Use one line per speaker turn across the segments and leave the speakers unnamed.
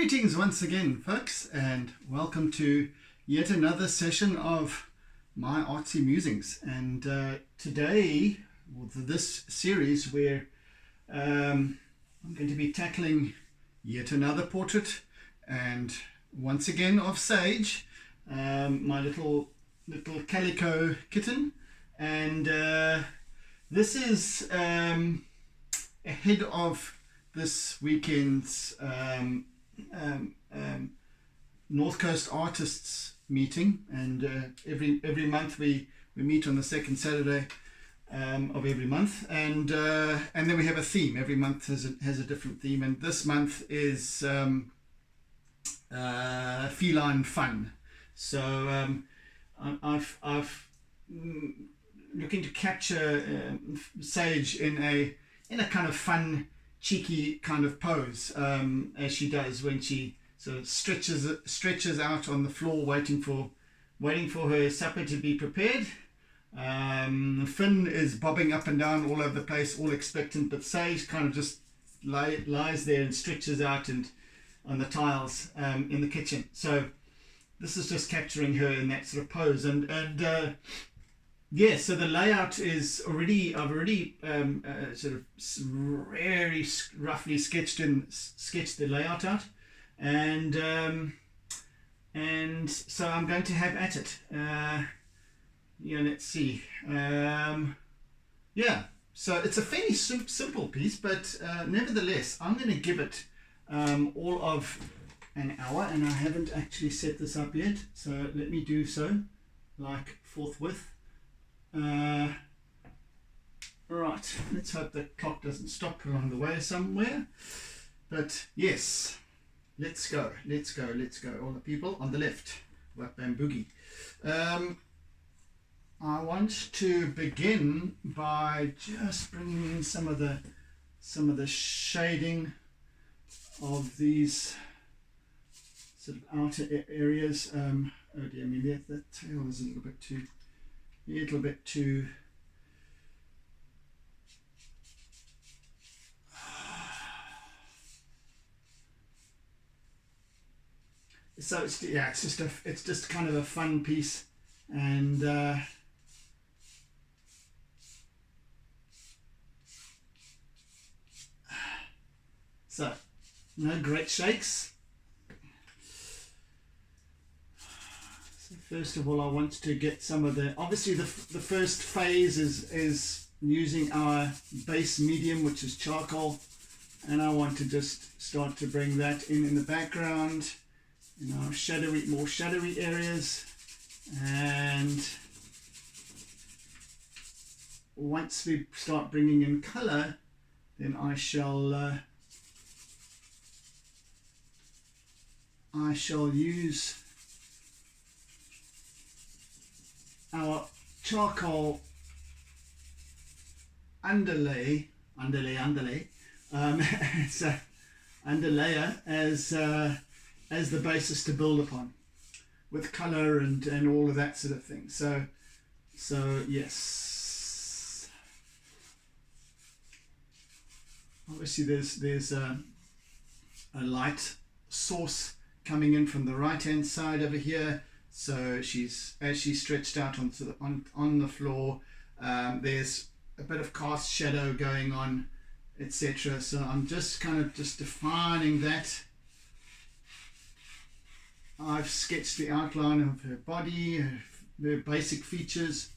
Greetings once again, folks, and welcome to yet another session of my Artsy Musings. And today, with this series, where I'm going to be tackling yet another portrait, and once again of Sage, my little calico kitten. And this is ahead of this weekend's North Coast Artists meeting, and every month we meet on the second Saturday of every month, and then we have a theme. Every month has a different theme, and this month is Feline Fun. So I've looking to capture Sage in a kind of fun, cheeky kind of pose, as she does when she sort of stretches out on the floor, waiting for her supper to be prepared. Finn is bobbing up and down all over the place, all expectant, but Sage kind of just lies there and stretches out and on the tiles in the kitchen. So this is just capturing her in that sort of pose, and yeah, so the layout is already, I've already sort of very roughly sketched the layout out, and so I'm going to have at it. Yeah, let's see. Yeah, so it's a fairly simple piece, but nevertheless, I'm going to give it all of an hour, and I haven't actually set this up yet, so let me do so, like forthwith. Right, let's hope the clock doesn't stop along the way somewhere. But yes, let's go. All the people on the left, Wap Bam Boogie. I want to begin by just bringing in some of the shading of these sort of outer areas. Oh dear me, that tail is a little bit too. So it's just kind of a fun piece, and so no great shakes. First of all, I want to get some of the, obviously the first phase is using our base medium, which is charcoal, and I want to just start to bring that in the background, in our more shadowy areas. And once we start bringing in color, then I shall use our charcoal underlay, so underlayer as the basis to build upon, with color and all of that sort of thing. So yes, obviously there's a light source coming in from the right hand side over here. So as she's stretched out on the floor, there's a bit of cast shadow going on, etc. So I'm just kind of defining that. I've sketched the outline of her body, her basic features,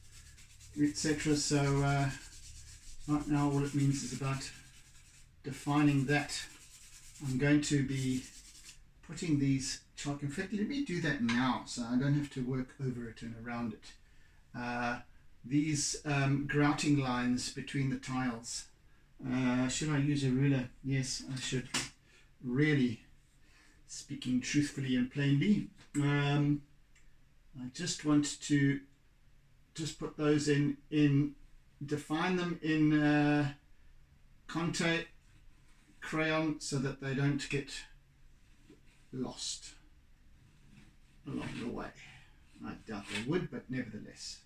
etc. So right now all it means is about defining that. I'm going to be putting these chalk. In fact, let me do that now, so I don't have to work over it and around it. These grouting lines between the tiles. Should I use a ruler? Yes, I should. Really, speaking truthfully and plainly, I just want to put those in, define them in conté crayon, so that they don't get lost along the way. I doubt they would, but nevertheless.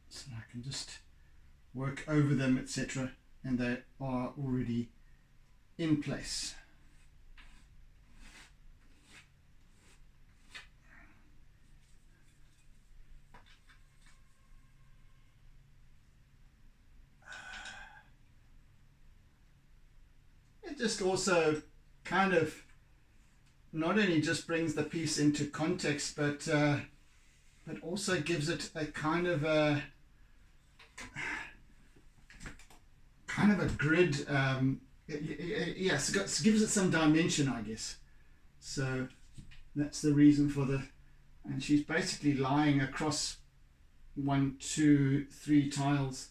So I can just work over them, etc. and they are already in place. It just also kind of not only just brings the piece into context, but also gives it a kind of a grid. Yes, gives it some dimension, I guess. So that's the reason for the. And she's basically lying across 1, 2, 3 tiles,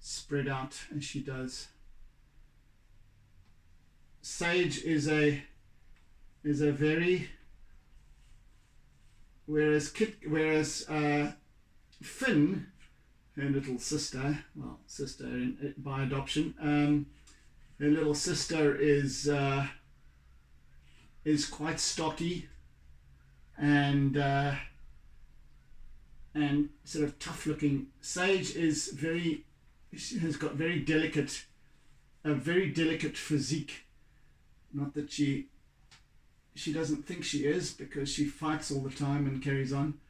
spread out as she does. Sage is a very, whereas Finn, her little sister, well, sister by adoption, her little sister is quite stocky and sort of tough looking. Sage is has got a very delicate physique. Not that she doesn't think she is, because she fights all the time and carries on.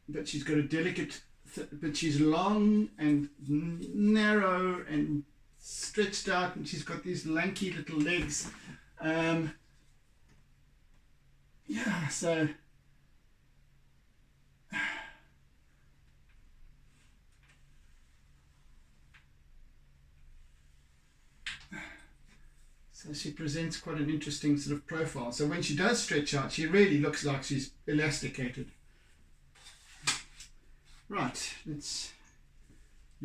But she's got a delicate, but she's long and narrow and stretched out, and she's got these lanky little legs. Yeah, so she presents quite an interesting sort of profile. So when she does stretch out, she really looks like she's elasticated. Right, let's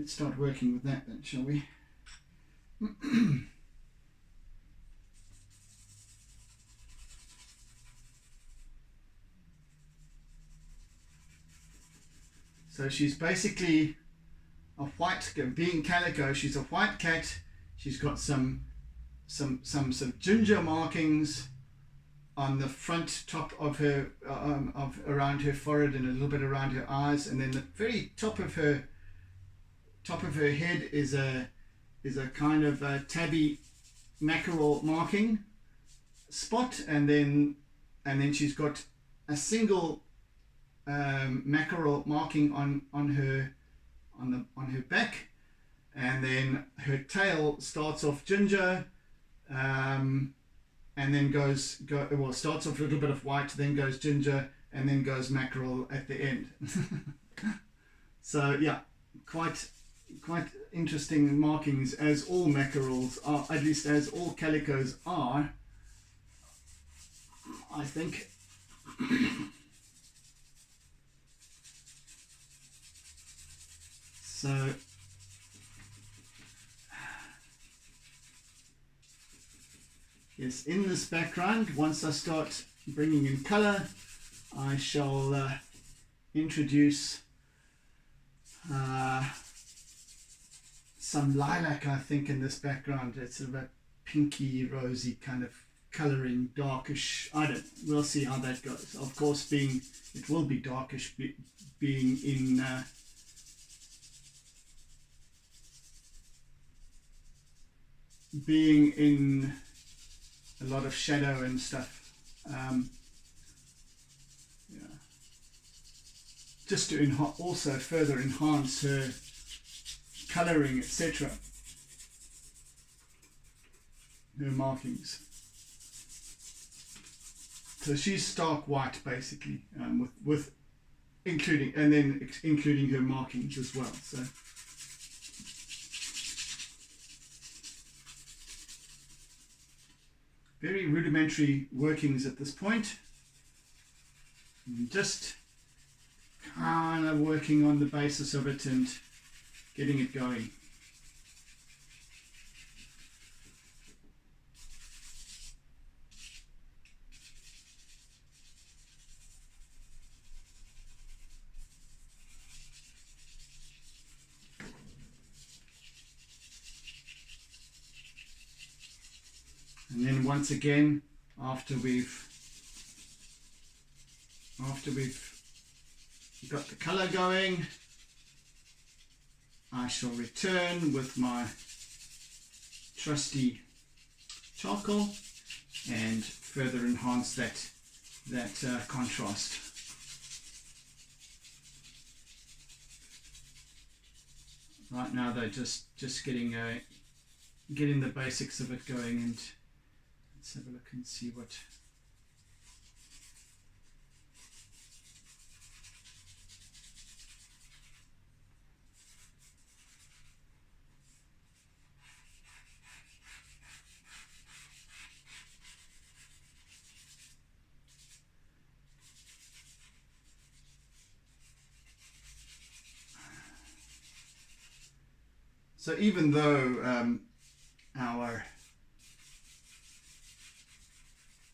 start working with that then, shall we? So she's basically a white, being calico, she's a white cat. She's got some sort of ginger markings on the front top of her, around her forehead and a little bit around her eyes, and then the very top of her head is a kind of a tabby mackerel marking spot, and then she's got a single mackerel marking on her back, and then her tail starts off ginger, and then starts off a little bit of white, then goes ginger, and then goes mackerel at the end. So yeah, quite interesting markings, as all mackerels are, at least as all calicos are, I think. So yes, in this background, once I start bringing in color, I shall introduce some lilac, I think, in this background. It's sort of a pinky rosy kind of coloring, darkish. We'll see how that goes. Of course, it will be darkish, being in a lot of shadow and stuff. Yeah. Just to also further enhance her coloring, etc. Her markings. So she's stark white, basically, with including her markings as well. So. Very rudimentary workings at this point. Just kind of working on the basis of it and getting it going. And then once again, after we've got the colour going, I shall return with my trusty charcoal and further enhance that contrast. Right now they're just getting the basics of it going, and let's have a look and see what. So even though our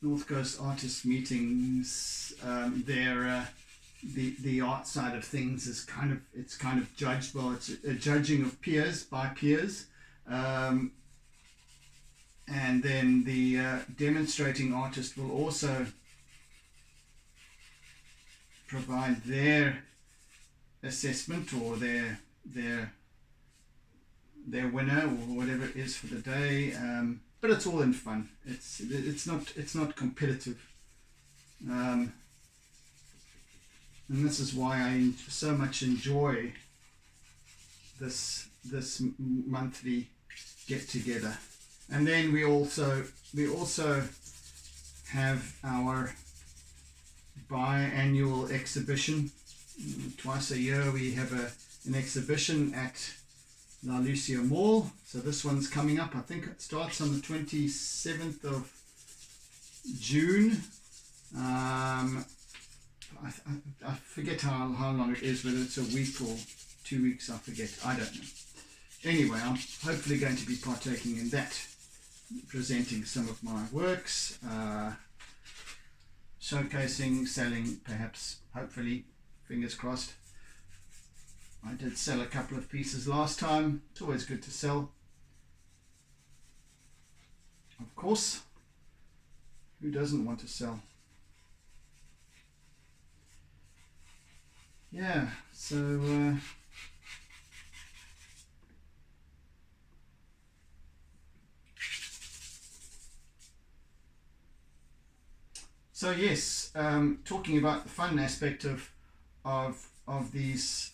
North Coast Artist Meetings, the art side of things is kind of judged. Well, it's a judging of peers by peers, and then the demonstrating artist will also provide their assessment or their winner or whatever it is for the day, but it's all in fun. It's not competitive, and this is why I so much enjoy this monthly get together. And then we also have our biannual exhibition. Twice a year we have an exhibition at La Lucia Mall. So this one's coming up. I think it starts on the 27th of June. I forget how long it is, whether it's a week or 2 weeks, I forget. I don't know. Anyway, I'm hopefully going to be partaking in that, presenting some of my works, showcasing, selling, perhaps, hopefully, fingers crossed. I did sell a couple of pieces last time. It's always good to sell. Of course, who doesn't want to sell? Yeah, so yes, talking about the fun aspect of these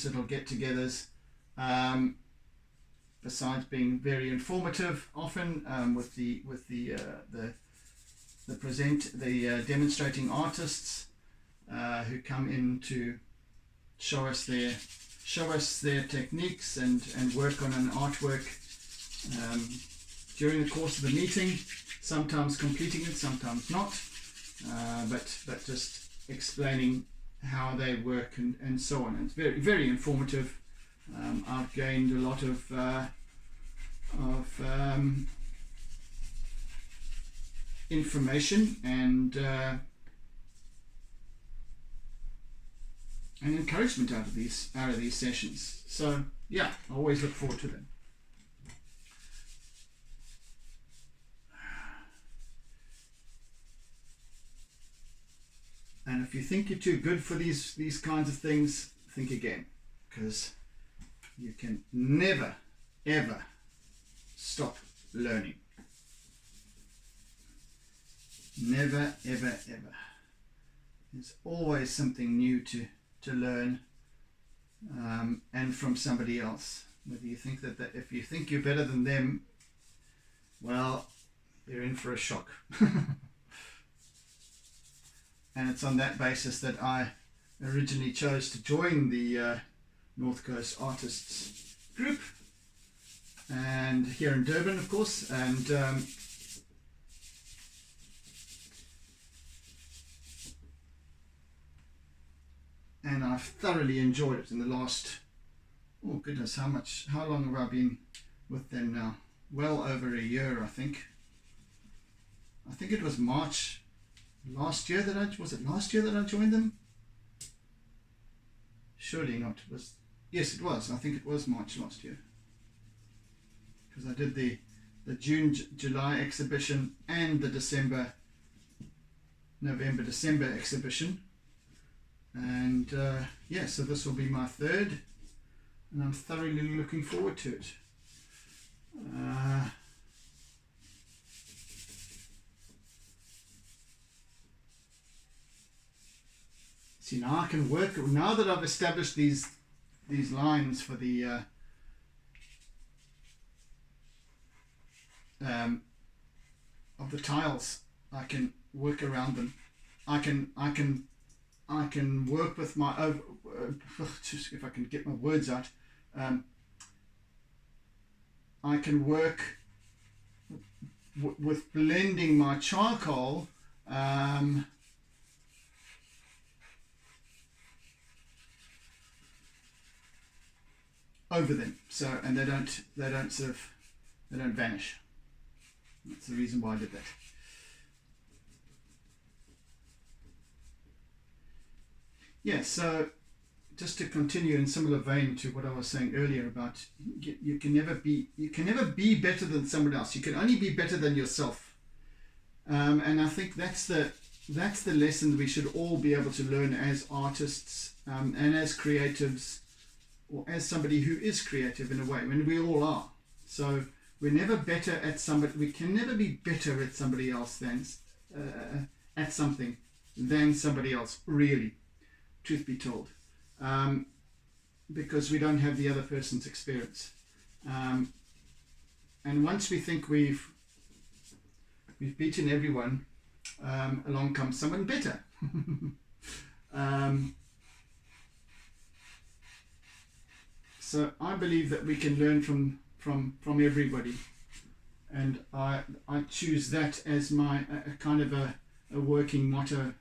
little get-togethers, besides being very informative, often with the demonstrating artists who come in to show us their techniques and work on an artwork during the course of the meeting, sometimes completing it, sometimes not, but just explaining how they work and so on. And it's very, very informative. I've gained a lot of information and encouragement out of these sessions. So yeah, I always look forward to them. And if you think you're too good for these kinds of things, think again, because you can never, ever stop learning. Never, ever, ever. There's always something new to learn, and from somebody else. Whether you think that if you think you're better than them, well, you're in for a shock. And it's on that basis that I originally chose to join the North Coast Artists group, and here in Durban, of course, and I've thoroughly enjoyed it in the last, oh goodness, how long have I been with them now? Well over a year, I think. I think it was March last year was it last year that I joined them? Surely not. Yes, it was. I think it was March last year, because I did the June, July exhibition and the November, December exhibition. And yeah, so this will be my third, and I'm thoroughly looking forward to it. See, now I can work, now that I've established these lines for the of the tiles, I can work around them. I can work with my just if I can get my words out. I can work with blending my charcoal over them, so, and they don't vanish. That's the reason why I did that. Yeah, so just to continue in similar vein to what I was saying earlier about you can never be better than someone else. You can only be better than yourself. And I think that's the lesson we should all be able to learn as artists and as creatives, or as somebody who is creative in a way. I mean, we all are. So we're never better at somebody. We can never be better at somebody else than at something than somebody else. Really, truth be told, because we don't have the other person's experience. And once we think we've beaten everyone, along comes someone better. So I believe that we can learn from everybody, and I choose that as my kind of a working motto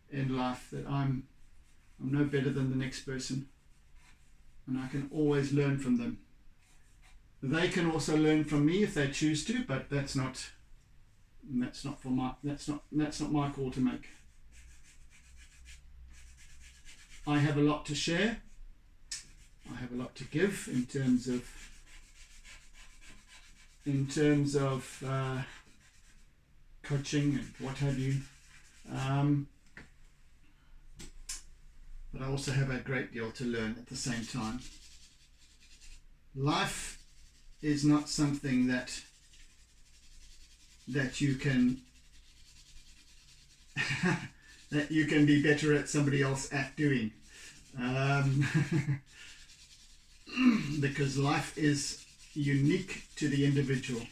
in life, that I'm no better than the next person, and I can always learn from them. They can also learn from me if they choose to, but that's not my call to make. I have a lot to share. I have a lot to give in terms of coaching and what have you. But I also have a great deal to learn at the same time. Life is not something that you can that you can be better at somebody else at doing. Because life is unique to the individual.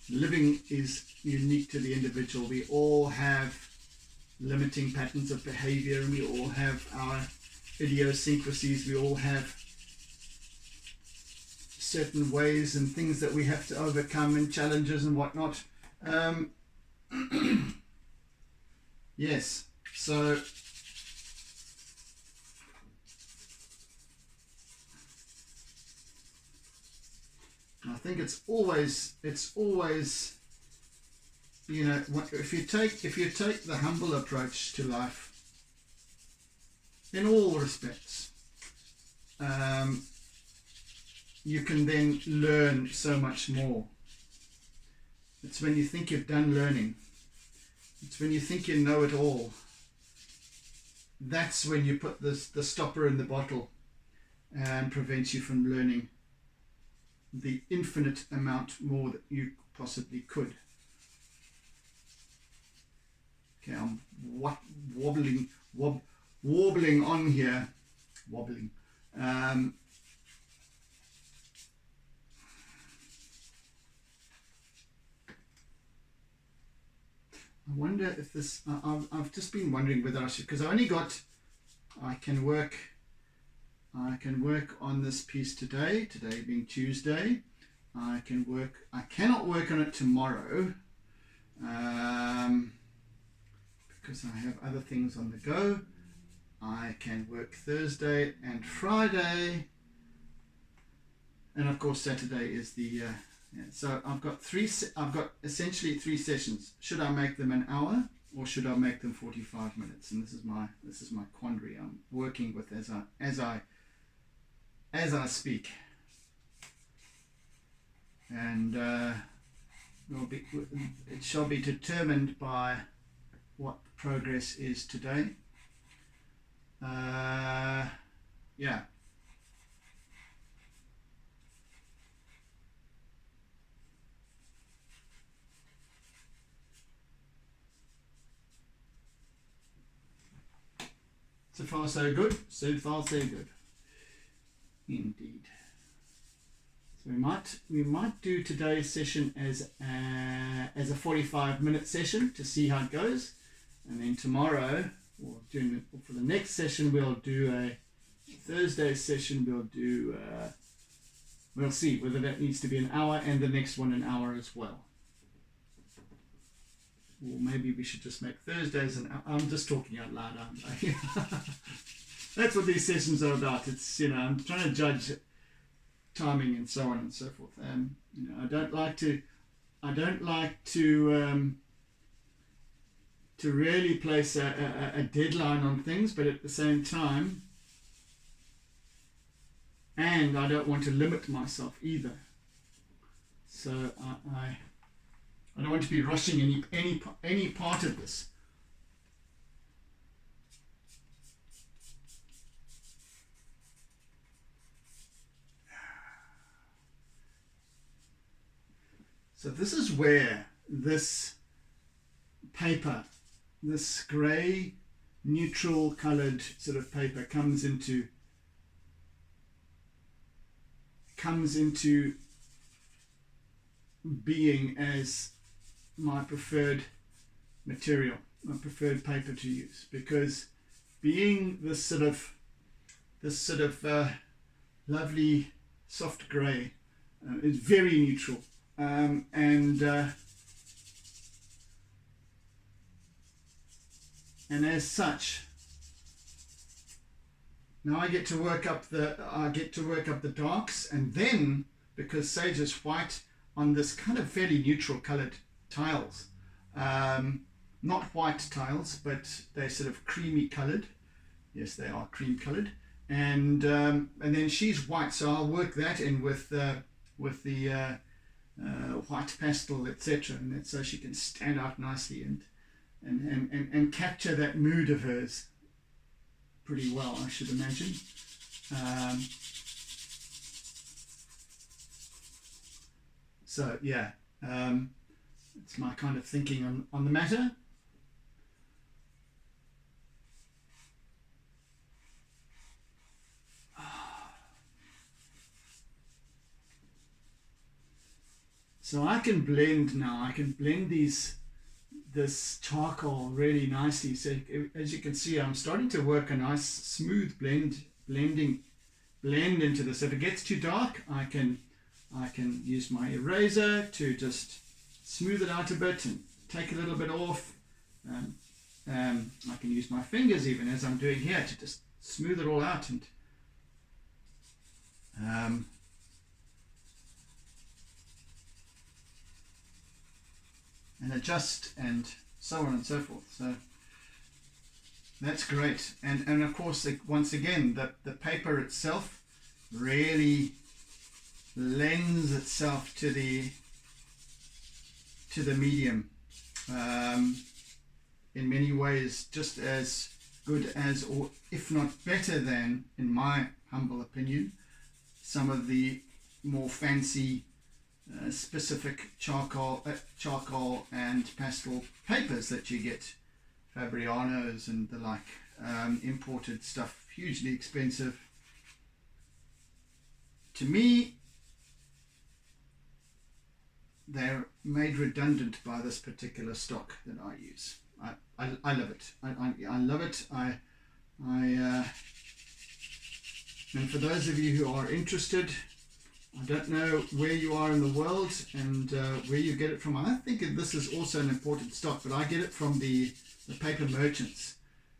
Living is unique to the individual. We all have limiting patterns of behavior, and we all have our idiosyncrasies. We all have certain ways and things that we have to overcome, and challenges and whatnot. Yes, so I think it's always, you know, if you take the humble approach to life in all respects, you can then learn so much more. It's when you think you've done learning, it's when you think you know it all, that's when you put the stopper in the bottle and prevents you from learning the infinite amount more that you possibly could. Okay, I'm wobbling on here. Wobbling. I wonder if this. I've just been wondering whether I should, because I can work on this piece today being Tuesday. I cannot work on it tomorrow because I have other things on the go. I can work Thursday and Friday, and of course Saturday is the so I've got essentially 3 sessions. Should I make them an hour, or should I make them 45 minutes? And this is my quandary I'm working with as I speak. And it shall be determined by what the progress is today. Yeah. So far so good. So far so good. Indeed. So we might do today's session as a 45-minute session to see how it goes, and then tomorrow, or for the next session, we'll do a Thursday session. We'll see whether that needs to be an hour, and the next one an hour as well. Or maybe we should just make Thursdays an hour. I'm just talking out loud, aren't I? That's what these sessions are about. It's, I'm trying to judge timing and so on and so forth. I don't like to really place a deadline on things, but at the same time, and I don't want to limit myself either. So I don't want to be rushing any part of this. So this is where this paper, this grey, neutral coloured sort of paper comes into being as my preferred material, my preferred paper to use, because being this sort of lovely soft grey is very neutral, and as such, now I get to work up the darks, and then because sage is white on this kind of fairly neutral coloured tiles, not white tiles, but they're sort of creamy coloured. Yes, they are cream coloured, and then she's white, so I'll work that in with the white pastel, etc., and that, so she can stand out nicely and capture that mood of hers pretty well, I should imagine. So yeah, it's my kind of thinking on the matter. So I can blend now. I can blend this charcoal really nicely. So as you can see, I'm starting to work a nice smooth blend into this. If it gets too dark, I can use my eraser to just smooth it out a bit and take a little bit off. I can use my fingers, even as I'm doing here, to just smooth it all out and adjust, and so on and so forth. So that's great. And of course, once again, the paper itself really lends itself to the medium in many ways, just as good as, or if not better than, in my humble opinion, some of the more fancy specific charcoal and pastel papers that you get, Fabriano's and the like, imported stuff, hugely expensive. To me, they're made redundant by this particular stock that I use. I love it. I love it. And for those of you who are interested, I don't know where you are in the world and where you get it from. I think this is also an imported stock, but I get it from the paper merchants,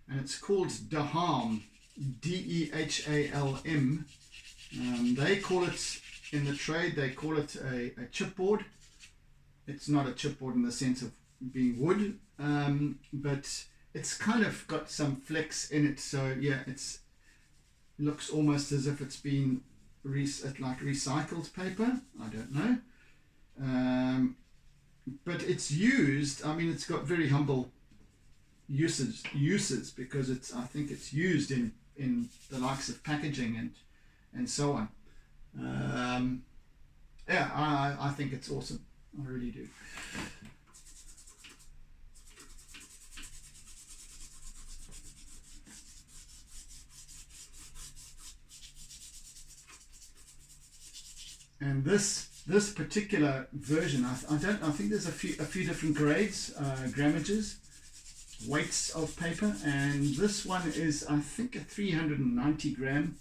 and it's called Deham, Dehalm. They call it, in the trade, they call it a chipboard. It's not a chipboard in the sense of being wood, but it's kind of got some flex in it. So yeah, it looks almost as if it's been like recycled paper. I don't know, but it's used. I mean, it's got very humble uses because I think it's used in the likes of packaging and so on. Yeah, I think it's awesome. I really do. And this particular version, I think there's a few different grades, grammages, weights of paper, and this one is, I think, a 390 gram.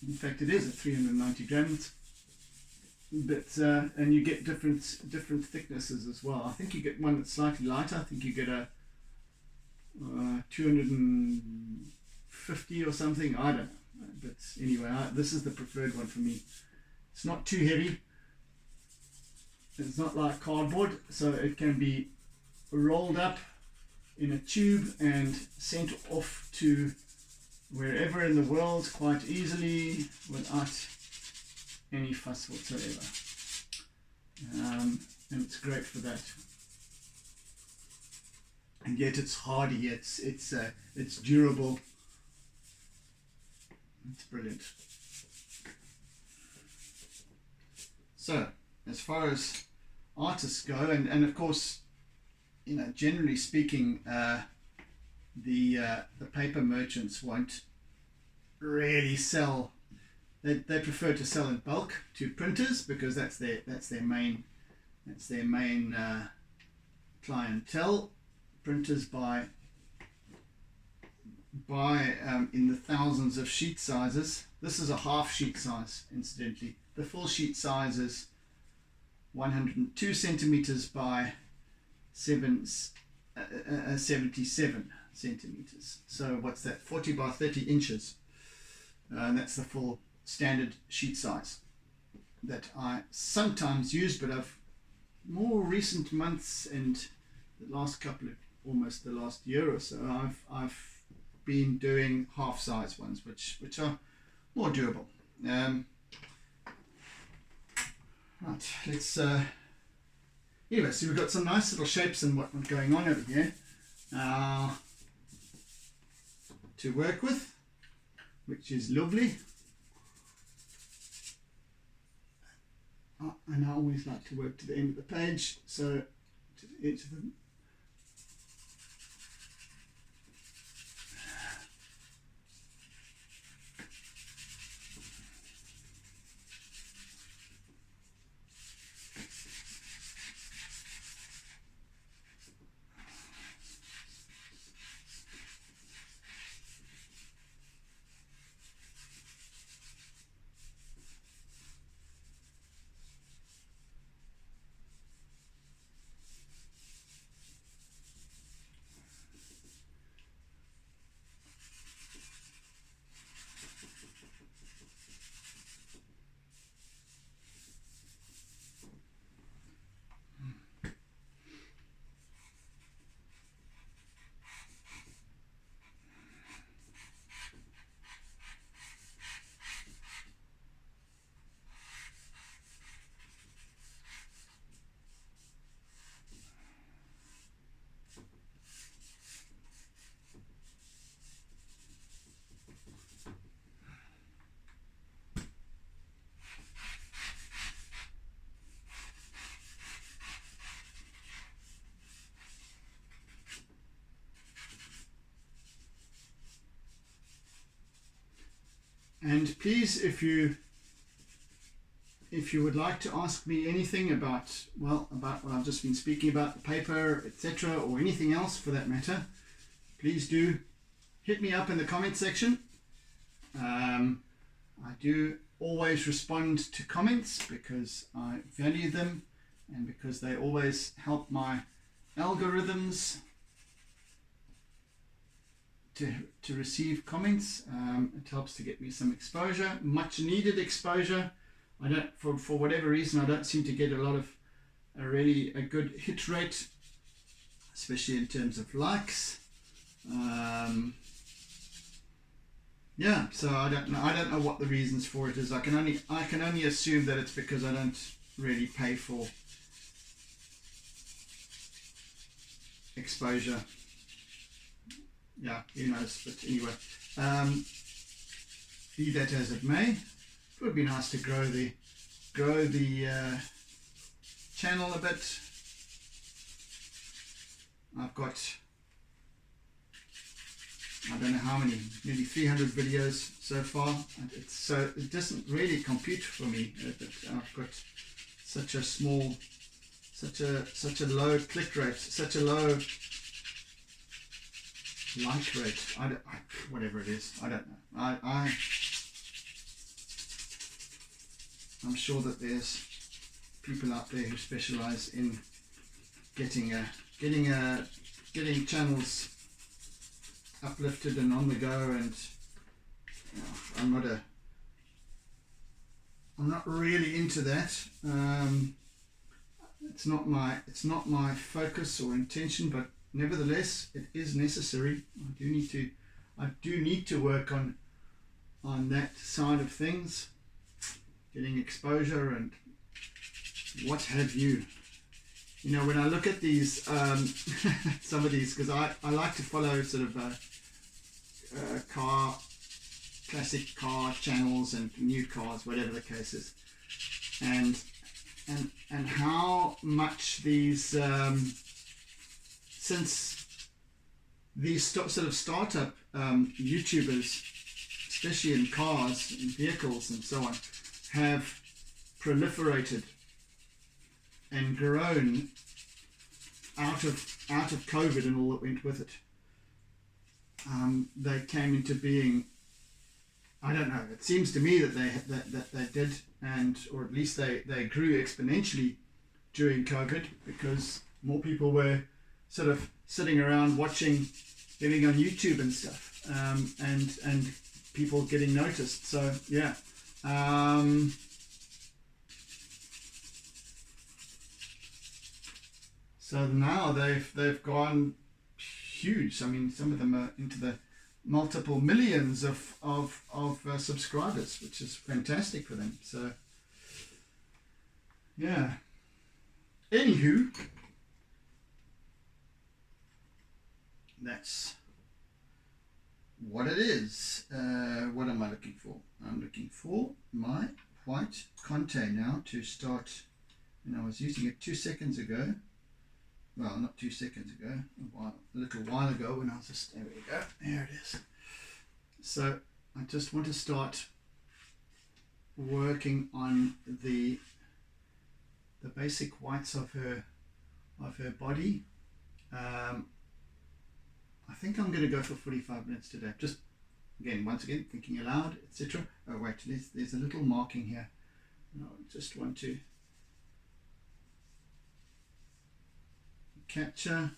In fact, it is a 390 grams. But and you get different thicknesses as well. I think you get one that's slightly lighter. I think you get a 250 or something. I don't know. But anyway, this is the preferred one for me. It's not too heavy. It's not like cardboard, so it can be rolled up in a tube and sent off to wherever in the world quite easily without any fuss whatsoever. And it's great for that. And yet it's hardy. It's durable. It's brilliant. So, as far as artists go, and of course, you know, generally speaking, the paper merchants won't really sell. They prefer to sell in bulk to printers because that's their main clientele. Printers buy in the thousands of sheet sizes. This is a half sheet size, incidentally. The full sheet size is 102 centimeters by 77 centimeters. So what's that? 40 by 30 inches. And that's the full standard sheet size that I sometimes use, but I've more recent months and the last almost the last year or so, I've been doing half size ones, which are more durable. Right, let's anyway, so we've got some nice little shapes and what going on over here to work with, which is lovely. And I always like to work to the end of the page, so to each of them. And please, if you would like to ask me anything about what I've just been speaking about, the paper, etc., or anything else for that matter, please do hit me up in the comment section. I do always respond to comments because I value them and because they always help my algorithms to receive comments. It helps to get me some exposure, much needed exposure. I don't, for whatever reason, I don't seem to get a good hit rate, especially in terms of likes. Yeah, so I don't know what the reasons for it is. I can only assume that it's because I don't really pay for exposure. Yeah, who knows, but anyway, be that as it may, it would be nice to grow the channel a bit. I've got, I don't know how many, nearly 300 videos so far. So it doesn't really compute for me. I've got such a small, such a low click rate, such a low like rate. Whatever it is, I don't know. I'm sure that there's people out there who specialize in getting channels uplifted and on the go, and you know, I'm not really into that. It's not my focus or intention, but nevertheless it is necessary. I do need to work on that side of things, getting exposure and what have you. You know, when I look at these, some of these, because I like to follow sort of classic car channels and new cars, whatever the case is, and how much these, since these sort of startup YouTubers, especially in cars and vehicles and so on, have proliferated and grown out of COVID and all that went with it. They came into being. I don't know. It seems to me that they did, or at least they grew exponentially during COVID, because more people were sort of sitting around watching, getting on YouTube and stuff, and people getting noticed. So yeah. So now they've gone huge. I mean, some of them are into the multiple millions of subscribers, which is fantastic for them. So yeah. Anywho, that's what it is. What am I looking for? I'm looking for my white conté now to start. And I was using it 2 seconds ago. Well, not 2 seconds ago, a little while ago when I was just, there we go, there it is. So I just want to start working on the basic whites of her body. I think I'm going to go for 45 minutes today. Just once again, thinking aloud, etc. Oh wait, there's a little marking here. I just want to capture.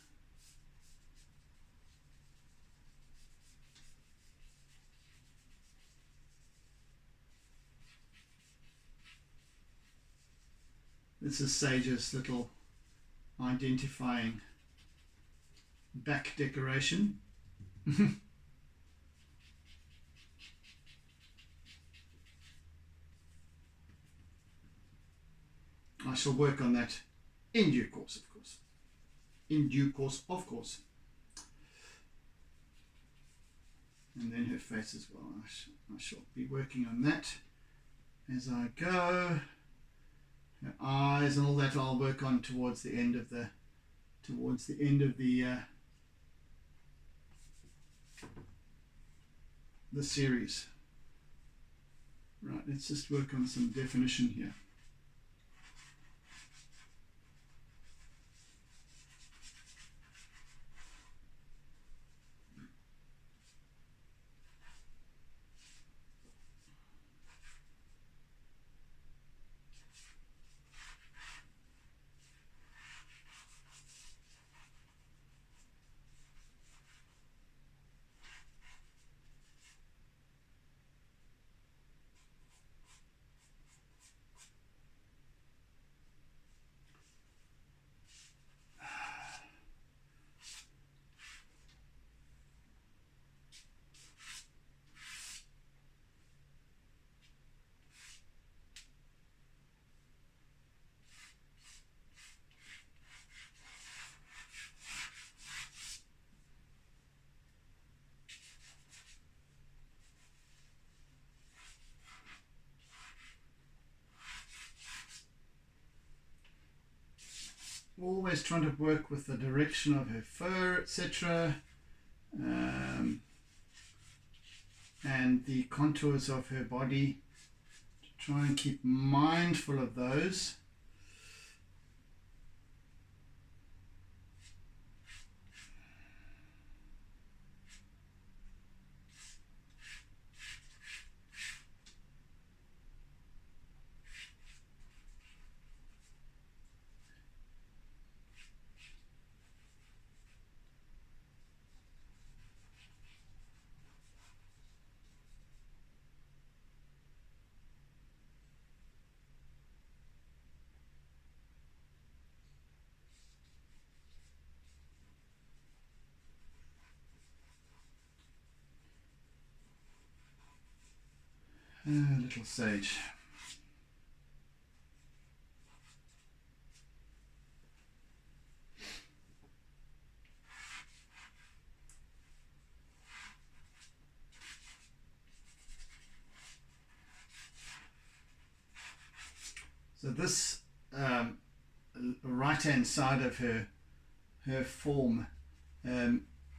This is Sage's little identifying back decoration. I shall work on that in due course, of course. In due course, of course. And then her face as well. I shall be working on that as I go. Her eyes and all that I'll work on towards the end of the series. Right, let's just work on some definition here. always trying to work with the direction of her fur, etc., and the contours of her body, to try and keep mindful of those. Little sage. So this right hand side of her form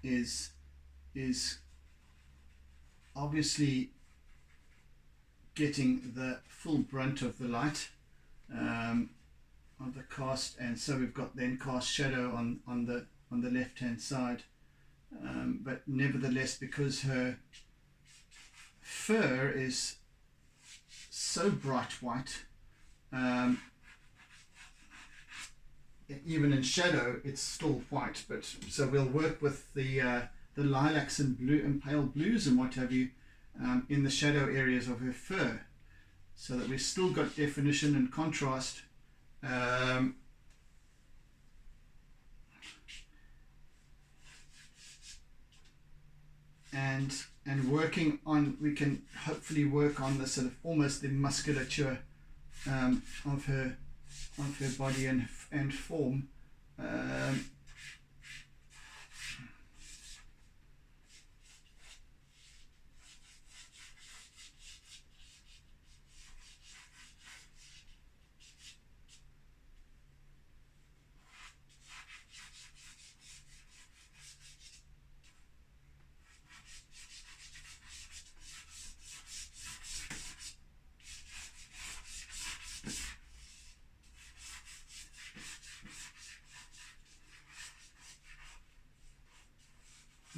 is obviously getting the full brunt of the light of the cast, and so we've got then cast shadow on the left hand side, but nevertheless, because her fur is so bright white, even in shadow it's still white, but so we'll work with the lilacs and blue and pale blues and what have you in the shadow areas of her fur, so that we've still got definition and contrast, and working on, we can hopefully work on the sort of almost the musculature of her body and form.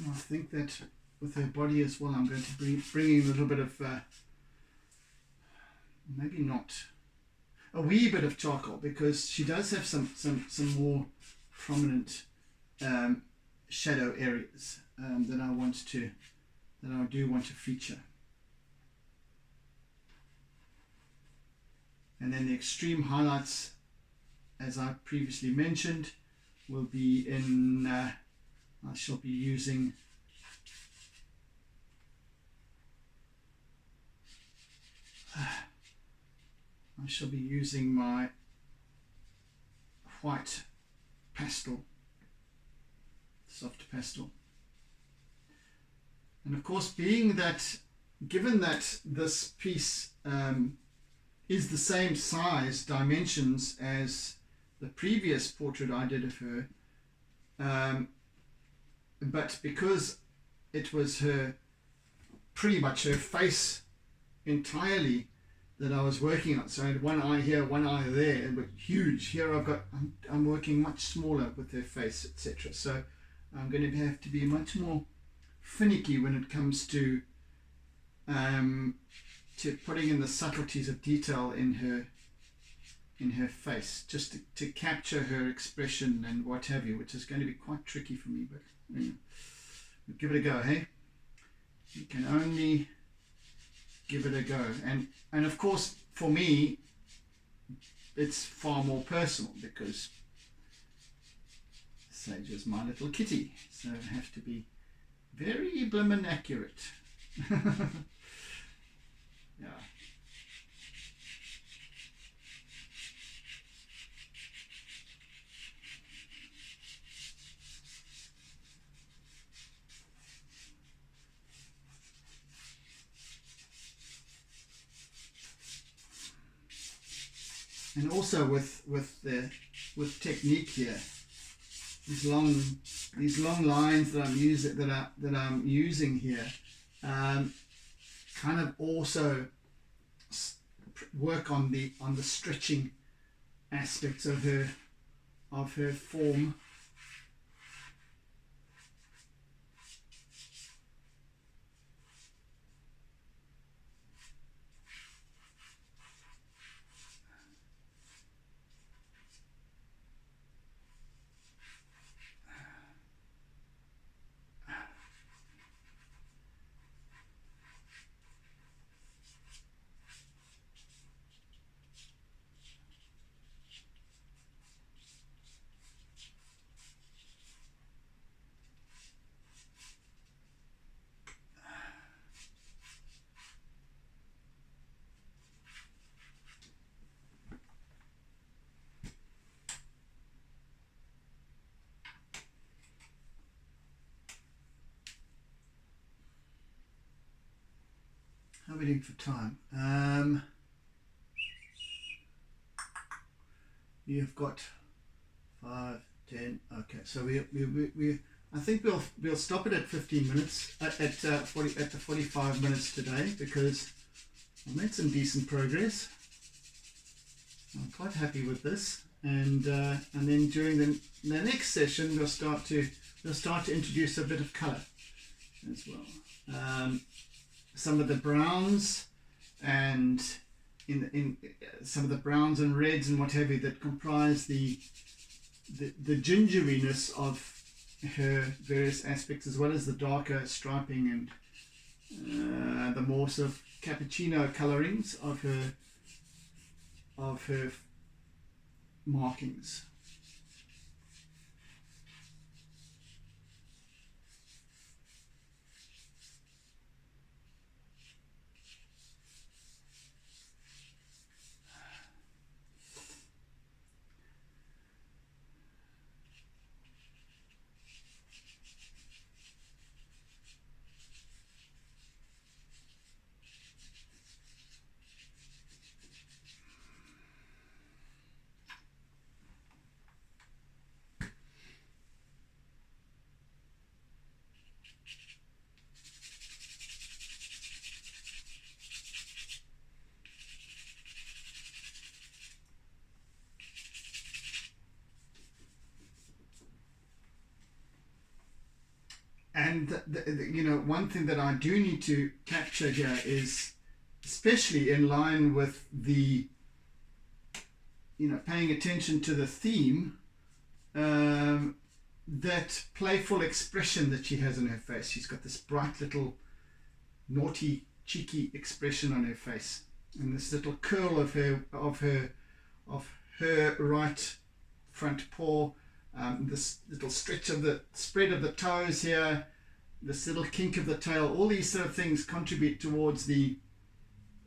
I think that with her body as well, I'm going to bring in a little bit of, maybe not, a wee bit of charcoal, because she does have some more prominent shadow areas that I do want to feature. And then the extreme highlights, as I previously mentioned, will be in, I shall be using my white pastel, soft pastel. And of course, being that, given that this piece is the same size dimensions as the previous portrait I did of her, but because it was pretty much her face entirely that I was working on, so I had one eye here, one eye there, but huge. Here I'm working much smaller with her face, etc. So I'm going to have to be much more finicky when it comes to putting in the subtleties of detail in her face, just to capture her expression and what have you, which is going to be quite tricky for me, but we'll give it a go, hey? You can only give it a go. And of course, for me, it's far more personal, because Sage is my little kitty, so I have to be very blimmin' accurate. Yeah. And also with the with technique here. These long lines that I'm using here kind of also work on the stretching aspects of her form. How are we doing for time? You've got 5, 10. Okay, so we I think we'll stop it at 15 minutes at the 45 minutes today, because I made some decent progress. I'm quite happy with this, and then during the next session we'll start to introduce a bit of color as well. Some of the browns and in some of the browns and reds and what have you that comprise the gingeriness of her various aspects, as well as the darker striping and the more sort of cappuccino colorings of her markings. And one thing that I do need to capture here is, especially in line with the, paying attention to the theme, that playful expression that she has on her face. She's got this bright little naughty, cheeky expression on her face, and this little curl of her right front paw. This little spread of the toes here, this little kink of the tail, all these sort of things contribute towards the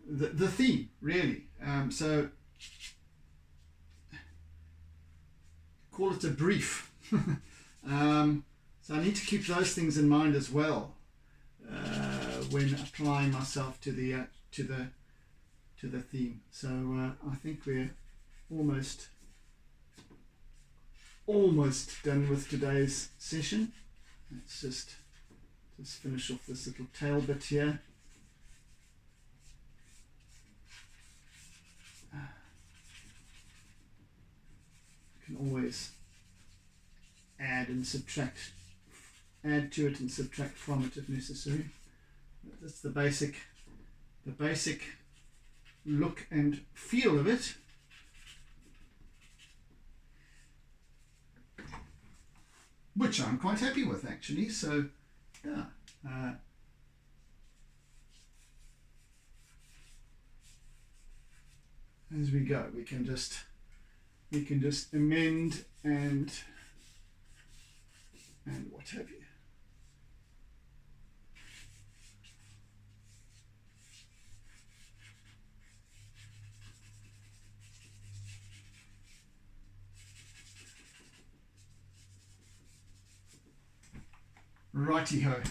theme, really. So call it a brief. So I need to keep those things in mind as well when applying myself to the theme. So I think we're almost done with today's session. Let's just finish off this little tail bit here. You can always add to it and subtract from it if necessary. That's the basic look and feel of it. Which I'm quite happy with, actually. So, yeah. As we go, we can just amend and what have you. Righty-ho.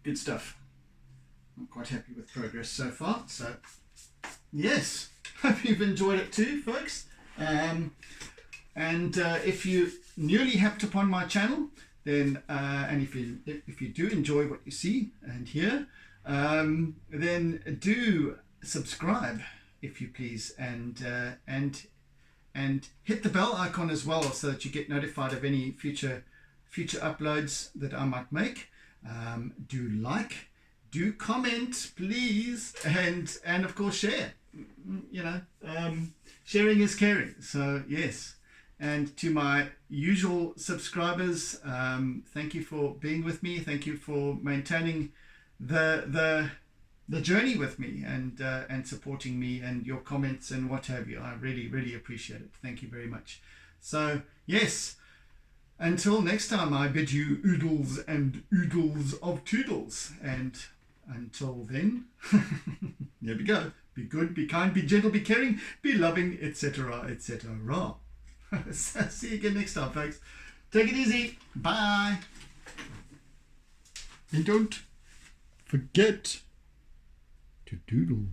Good stuff. I'm quite happy with progress so far. So yes, hope you've enjoyed it too, folks. And if you newly hopped upon my channel, then and if you do enjoy what you see and hear, then do subscribe, if you please, and hit the bell icon as well, so that you get notified of any future uploads that I might make. Do like, do comment, please, and of course share. You know, sharing is caring. So yes. And to my usual subscribers, thank you for being with me. Thank you for maintaining the journey with me, and supporting me, and your comments and what have you. I really, really appreciate it. Thank you very much. So yes, until next time, I bid you oodles and oodles of toodles. And until then, there we go. Be good, be kind, be gentle, be caring, be loving, etc., etc. See you again next time, folks. Take it easy. Bye. And don't forget to doodle.